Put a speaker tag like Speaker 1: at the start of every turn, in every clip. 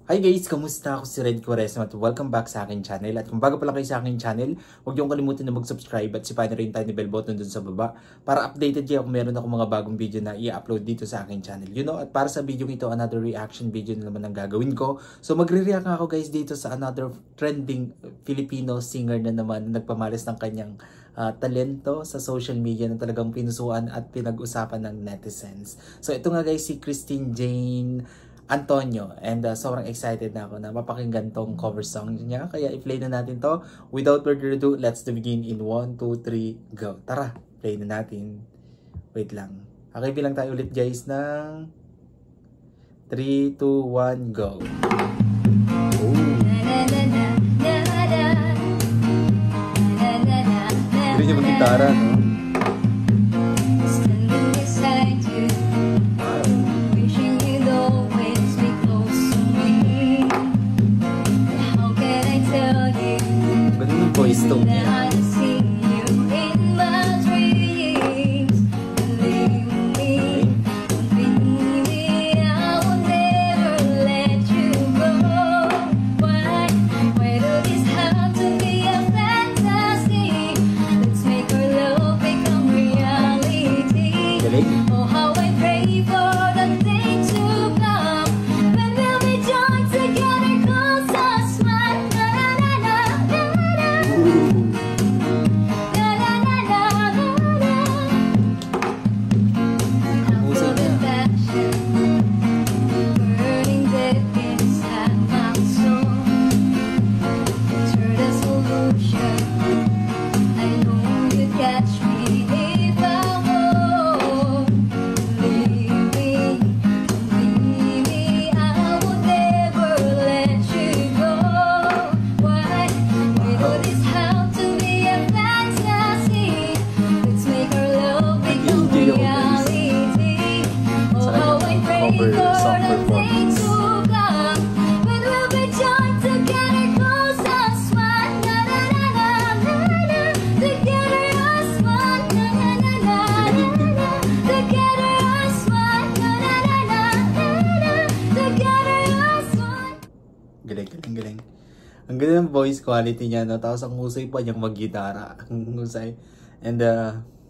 Speaker 1: Hi guys! Kamusta? Ako si Red Quaresma at welcome back sa aking channel. At kung bago pa lang kayo sa aking channel, huwag niyong kalimutan na mag-subscribe at sipain na rin tayo ni bell button dun sa baba para updated kayo kung meron ako mga bagong video na i-upload dito sa aking channel. At para sa video ito, another reaction video na naman ang gagawin ko. So magre-react ako guys dito sa another trending Filipino singer na naman na nagpamalas ng kanyang talento sa social media na talagang pinusuan at pinag-usapan ng netizens. So ito nga guys, si Christine Jane Antonio, and sobrang excited na ako na mapakinggan tong cover song niya, kaya i-play na natin to. Without further ado, let's begin in 1, 2, 3, go. Tara, play na natin. Wait lang. Okay, bilang tayo ulit guys ng 3, 2, 1, go. Hindi niya mag-gitara, no? Voice tone niya. Song performance. Galing. Ang ganda ng voice quality niya, no? Tapos ang husay pa niyang mag-gitara. Ang husay. And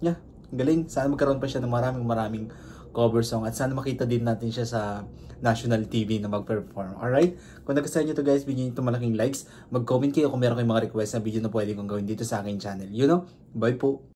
Speaker 1: yeah, galing. Sana magkaroon pa siya ng maraming cover song at sana makita din natin siya sa national TV na mag-perform. Alright? Kung nagustuhan nyo to guys, bigyan nyo ito malaking likes. Mag-comment kayo kung meron kayong mga request na video na pwede kong gawin dito sa aking channel. Bye po!